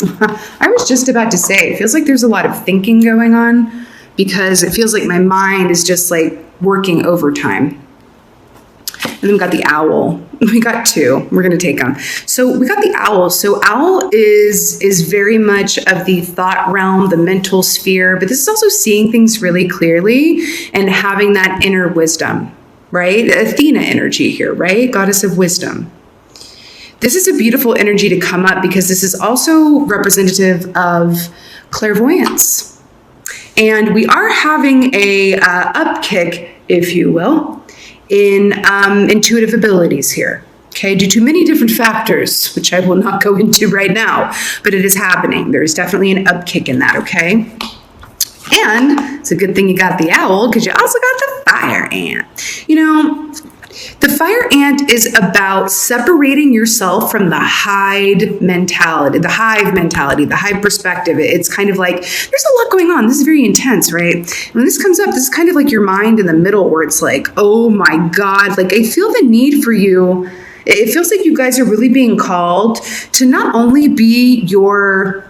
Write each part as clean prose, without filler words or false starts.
I was just about to say, it feels like there's a lot of thinking going on because it feels like my mind is just like working overtime. And then we got the owl. We got two. We're going to take them. So we got the owl. So owl is very much of the thought realm, the mental sphere, but this is also seeing things really clearly and having that inner wisdom, right? Athena energy here, right? Goddess of wisdom. This is a beautiful energy to come up because this is also representative of clairvoyance. And we are having a upkick, if you will, in intuitive abilities here, okay, due to many different factors, which I will not go into right now, but it is happening. There's definitely an upkick in that, okay? And it's a good thing you got the owl because you also got the fire ant. You know, the fire ant is about separating yourself from the hive mentality, the hive perspective. It's kind of like, there's a lot going on. This is very intense, right? When this comes up, this is kind of like your mind in the middle where it's like, oh my God, like I feel the need for you. It feels like you guys are really being called to not only be your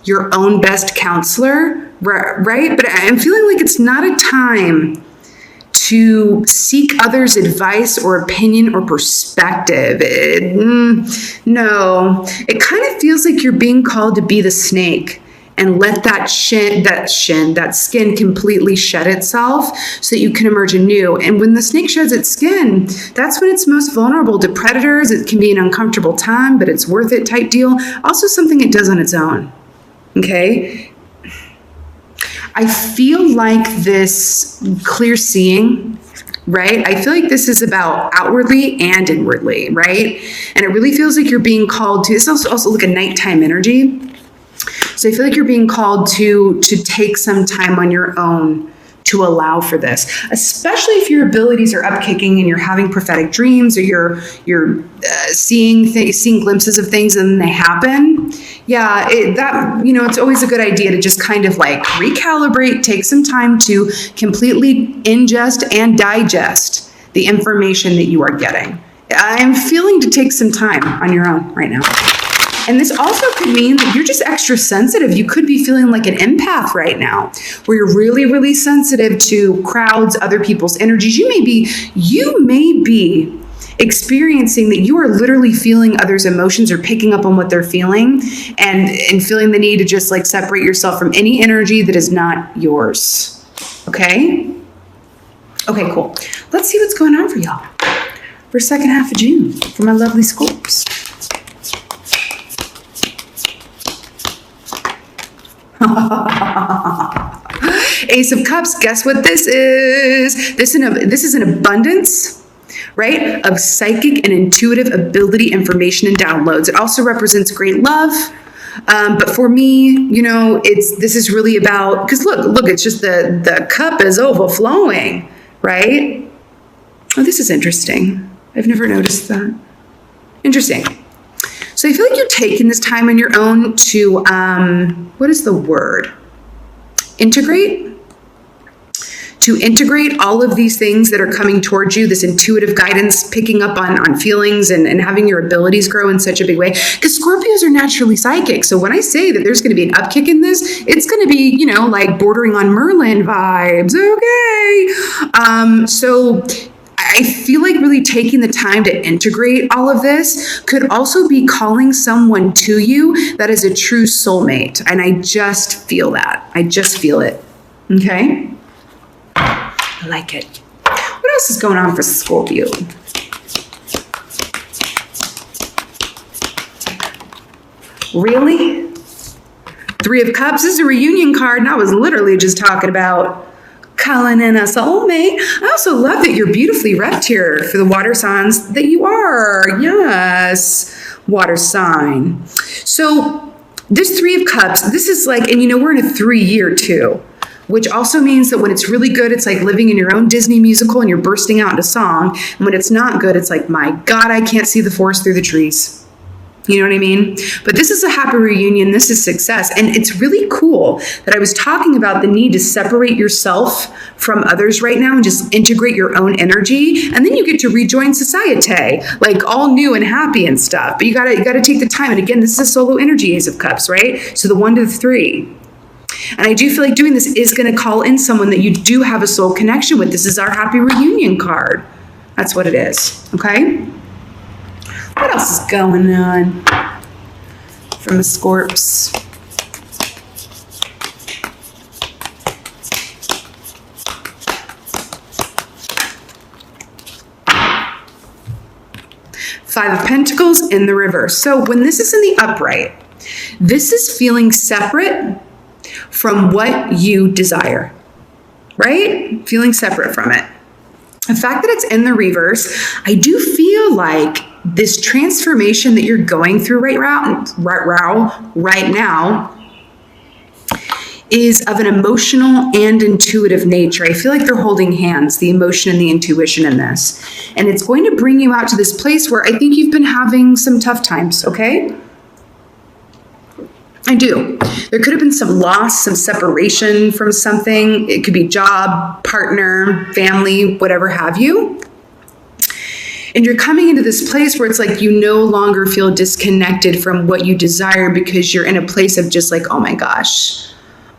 own best counselor, right? But I'm feeling like it's not a time to seek others' advice or opinion or perspective. No, it kind of feels like you're being called to be the snake and let that skin completely shed itself so that you can emerge anew. And when the snake sheds its skin, that's when it's most vulnerable to predators. It can be an uncomfortable time, but it's worth it type deal. Also something it does on its own, okay? I feel like this clear seeing, right? I feel like this is about outwardly and inwardly, right? And it really feels like you're being called to, this is also like a nighttime energy. So I feel like you're being called to take some time on your own to allow for this, especially if your abilities are upkicking and you're having prophetic dreams or you're seeing glimpses of things and then they happen. Yeah, it's always a good idea to just kind of like recalibrate, take some time to completely ingest and digest the information that you are getting. I'm feeling to take some time on your own right now. And this also could mean that you're just extra sensitive. You could be feeling like an empath right now, where you're really, really sensitive to crowds, other people's energies. You may be experiencing that you are literally feeling others' emotions or picking up on what they're feeling and feeling the need to just like separate yourself from any energy that is not yours. Okay? Okay, cool. Let's see what's going on for y'all for second half of June for my lovely Scorps. Ace of Cups, guess what this is? This is an abundance, right, of psychic and intuitive ability, information, and downloads. It also represents great love. But for me, this is really about, because look, it's just the cup is overflowing, right? Oh, this is interesting. I've never noticed that. Interesting. So I feel like you're taking this time on your own to, what is the word? Integrate? To integrate all of these things that are coming towards you, this intuitive guidance, picking up on feelings and having your abilities grow in such a big way. Because Scorpios are naturally psychic. So when I say that there's going to be an upkick in this, it's going to be, like bordering on Merlin vibes. Okay. So I feel like really taking the time to integrate all of this could also be calling someone to you that is a true soulmate. And I just feel that. I just feel it. Okay? I like it. What else is going on for Scorpio? Really? Three of Cups. This is a reunion card, and I was literally just talking about calling in a soulmate. I also love that you're beautifully repped here for the water signs that you are. Yes, water sign. So this Three of Cups, this is like, and we're in a 3-year too, which also means that when it's really good, it's like living in your own Disney musical and you're bursting out into song. And when it's not good, it's like, my God, I can't see the forest through the trees. You know what I mean? But this is a happy reunion. This is success. And it's really cool that I was talking about the need to separate yourself from others right now and just integrate your own energy. And then you get to rejoin society, like all new and happy and stuff. But you gotta take the time. And again, this is a solo energy, Ace of Cups, right? So the 1 to the 3. And I do feel like doing this is going to call in someone that you do have a soul connection with. This is our happy reunion card. That's what it is. Okay? What else is going on from the Scorps? Five of Pentacles in the reverse. So when this is in the upright, this is feeling separate from what you desire, right? Feeling separate from it. The fact that it's in the reverse, I do feel like this transformation that you're going through right now is of an emotional and intuitive nature. I feel like they're holding hands, the emotion and the intuition in this. And it's going to bring you out to this place where I think you've been having some tough times, okay? I do. There could have been some loss, some separation from something. It could be job, partner, family, whatever have you. And you're coming into this place where it's like you no longer feel disconnected from what you desire because you're in a place of just like, oh my gosh,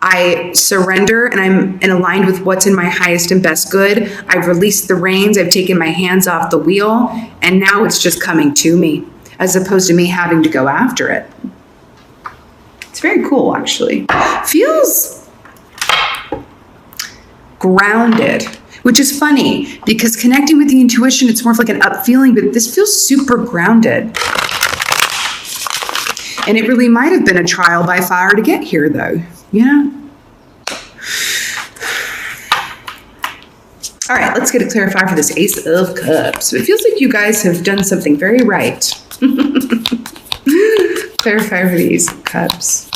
I surrender and I'm aligned with what's in my highest and best good. I've released the reins. I've taken my hands off the wheel. And now it's just coming to me as opposed to me having to go after it. It's very cool, actually. Feels grounded, which is funny because connecting with the intuition, it's more of like an up feeling, but this feels super grounded. And it really might have been a trial by fire to get here, though. Yeah. All right, let's get a clarifier for this Ace of Cups. It feels like you guys have done something very right. Clarifier for the Ace of Cups.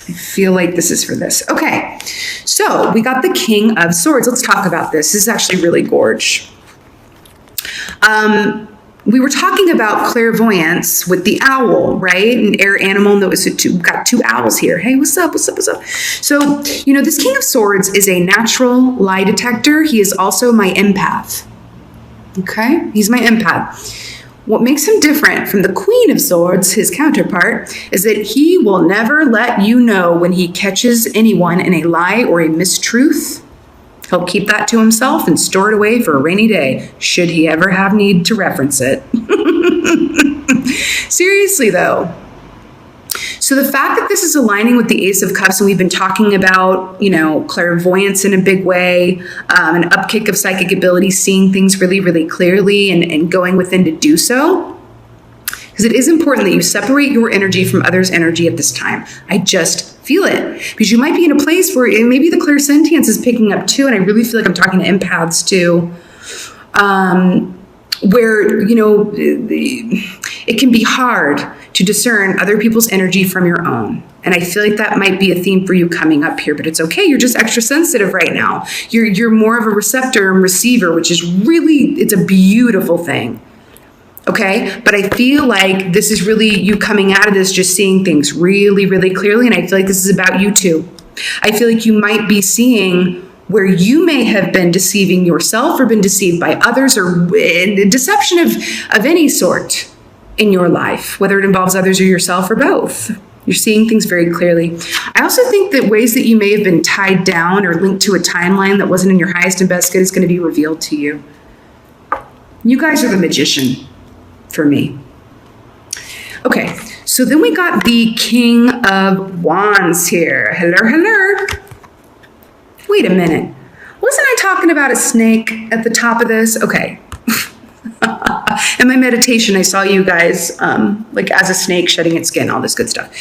I feel like this is for this. Okay, so we got the King of Swords. Let's talk about this. This is actually really gorge. We were talking about clairvoyance with the owl, right? An air animal. We've got two owls here. Hey, what's up? What's up? What's up? So, you know, this King of Swords is a natural lie detector. He is also my empath. Okay? He's my empath. What makes him different from the Queen of Swords, his counterpart, is that he will never let you know when he catches anyone in a lie or a mistruth. He'll keep that to himself and store it away for a rainy day, should he ever have need to reference it. Seriously, though. So the fact that this is aligning with the Ace of Cups, and we've been talking about, you know, clairvoyance in a big way, an upkick of psychic ability, seeing things really, really clearly and going within to do so. Because it is important that you separate your energy from others' energy at this time. I just feel it. Because you might be in a place where maybe the clairsentience is picking up too, and I really feel like I'm talking to empaths too, where, you know, it can be hard to discern other people's energy from your own. And I feel like that might be a theme for you coming up here, but it's okay. You're just extra sensitive right now. You're more of a receptor and receiver, which is really, it's a beautiful thing. Okay, but I feel like this is really you coming out of this, just seeing things really, really clearly. And I feel like this is about you too. I feel like you might be seeing where you may have been deceiving yourself or been deceived by others, or deception of any sort in your life, whether it involves others or yourself or both. You're seeing things very clearly. I also think that ways that you may have been tied down or linked to a timeline that wasn't in your highest and best good is going to be revealed to you. You guys are the magician for me. Okay, so then we got the King of Wands here. Hello, hello. Wait a minute. Wasn't I talking about a snake at the top of this? Okay. In my meditation, I saw you guys like as a snake shedding its skin, all this good stuff.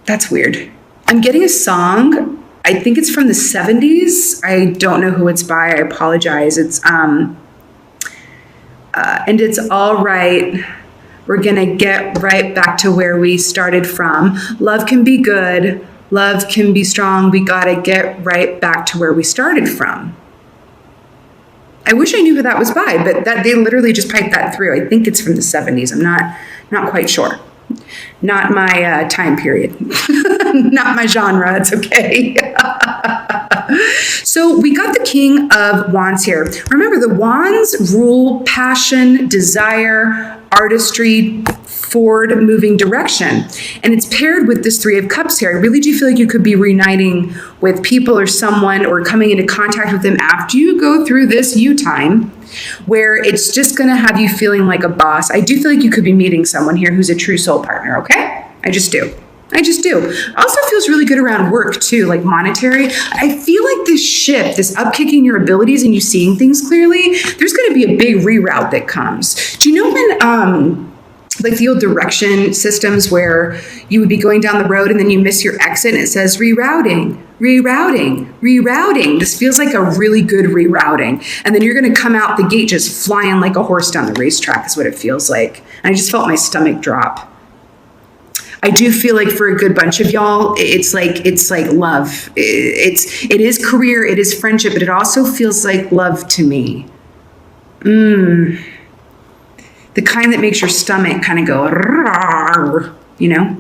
That's weird. I'm getting a song. I think it's from the 70s. I don't know who it's by. I apologize. It's and it's all right. We're gonna get right back to where we started from. Love can be good. Love can be strong. We gotta get right back to where we started from. I wish I knew who that was by, but that they literally just piped that through. I think it's from the 70s. I'm not quite sure. Not my time period. Not my genre. It's okay. So we got the King of Wands here. Remember, the Wands rule passion, desire, artistry, forward moving direction. And it's paired with this Three of Cups here. I really do feel like you could be reuniting with people or someone or coming into contact with them after you go through this you time, where it's just going to have you feeling like a boss. I do feel like you could be meeting someone here who's a true soul partner, okay? I just do. Also feels really good around work too, like monetary. I feel like this shift, this upkicking your abilities and you seeing things clearly, there's going to be a big reroute that comes. Do you know when, like the old direction systems where you would be going down the road and then you miss your exit and it says rerouting. This feels like a really good rerouting. And then you're going to come out the gate just flying like a horse down the racetrack is what it feels like. And I just felt my stomach drop. I do feel like for a good bunch of y'all, it's like love. It is career, it is friendship, but it also feels like love to me. The kind that makes your stomach kind of go, you know?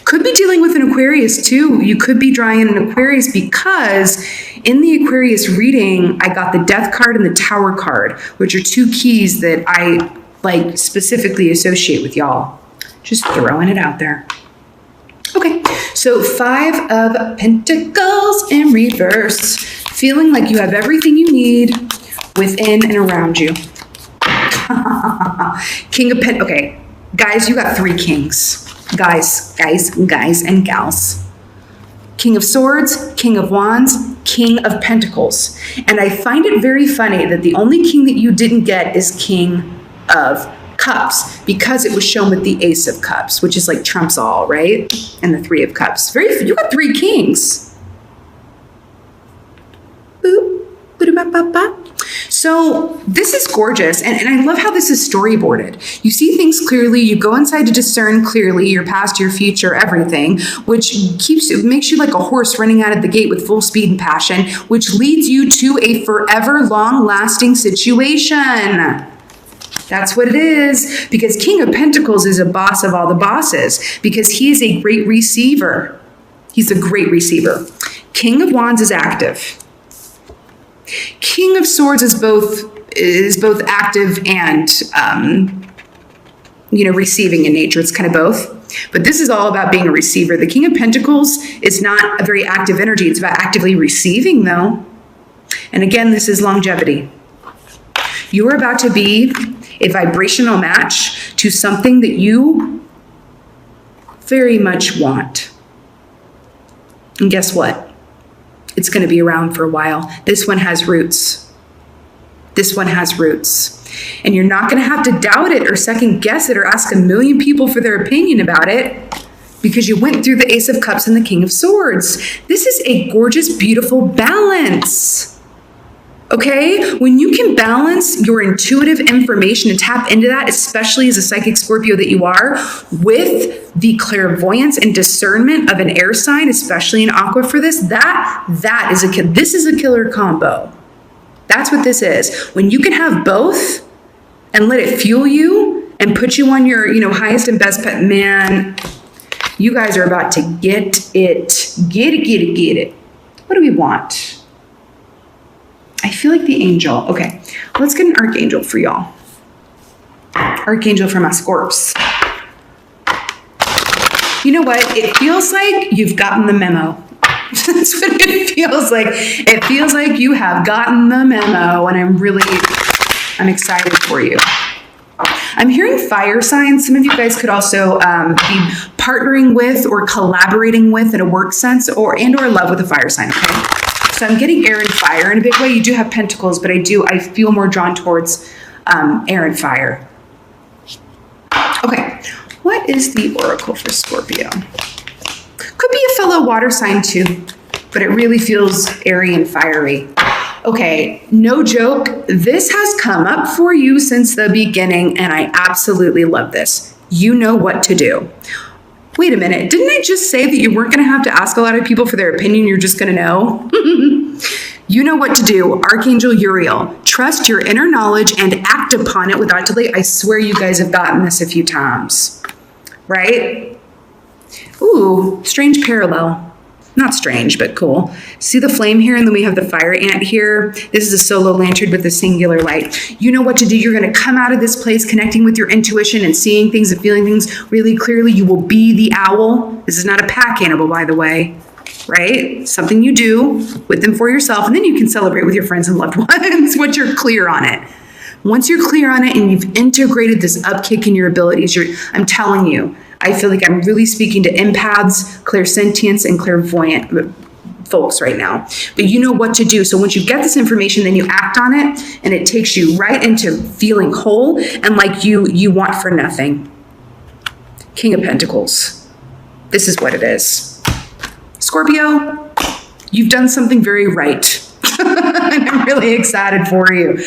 Could be dealing with an Aquarius too. You could be drawing in an Aquarius because in the Aquarius reading, I got the Death card and the Tower card, which are two keys that I like specifically associate with y'all. Just throwing it out there. Okay, so Five of Pentacles in reverse. Feeling like you have everything you need within and around you. King of Pentacles. Okay, guys, you got three kings. Guys, and gals. King of Swords, King of Wands, King of Pentacles. And I find it very funny that the only king that you didn't get is King of Cups, because it was shown with the Ace of Cups, which is like trumps all, right? And the Three of Cups. You got three kings. Boop. So this is gorgeous. And I love how this is storyboarded. You see things clearly. You go inside to discern clearly your past, your future, everything, which makes you like a horse running out of the gate with full speed and passion, which leads you to a forever long-lasting situation. That's what it is, because King of Pentacles is a boss of all the bosses, because he is a great receiver. He's a great receiver. King of Wands is active. King of Swords is both active and receiving in nature. It's kind of both. But this is all about being a receiver. The King of Pentacles is not a very active energy. It's about actively receiving, though. And again, this is longevity. You're about to be a vibrational match to something that you very much want. And guess what? It's going to be around for a while. This one has roots. And you're not going to have to doubt it or second guess it or ask a million people for their opinion about it, because you went through the Ace of Cups and the King of Swords. This is a gorgeous, beautiful balance. Okay, when you can balance your intuitive information and tap into that, especially as a psychic Scorpio that you are, with the clairvoyance and discernment of an air sign, especially an Aqua for this, this is a killer combo. That's what this is. When you can have both and let it fuel you and put you on your, highest and best pet, man, you guys are about to get it. Get it. What do we want? I feel like the angel. Okay, let's get an archangel for y'all. Archangel from my Scorps. You know what? It feels like you've gotten the memo. That's what it feels like. It feels like you have gotten the memo, and I'm excited for you. I'm hearing fire signs. Some of you guys could also be partnering with or collaborating with in a work sense or love with a fire sign, okay? So I'm getting air and fire in a big way. You do have pentacles, but I feel more drawn towards air and fire. Okay, what is the oracle for Scorpio? Could be a fellow water sign too, but it really feels airy and fiery. Okay, no joke. This has come up for you since the beginning, and I absolutely love this. You know what to do. Wait a minute, didn't I just say that you weren't going to have to ask a lot of people for their opinion? You're just going to know? You know what to do. Archangel Uriel. Trust your inner knowledge and act upon it without delay. I swear you guys have gotten this a few times, right? Ooh, strange parallel. Not strange, but cool. See the flame here, and then we have the fire ant here. This is a solo lantern with a singular light. You know what to do. You're going to come out of this place connecting with your intuition and seeing things and feeling things really clearly. You will be the owl. This is not a pack animal, by the way, right? Something you do with them for yourself, and then you can celebrate with your friends and loved ones once you're clear on it. Once you're clear on it and you've integrated this upkick in your abilities, I'm telling you, I feel like I'm really speaking to empaths, clairsentients, and clairvoyant folks right now. But you know what to do. So once you get this information, then you act on it, and it takes you right into feeling whole and like you want for nothing. King of Pentacles. This is what it is. Scorpio, you've done something very right. And I'm really excited for you.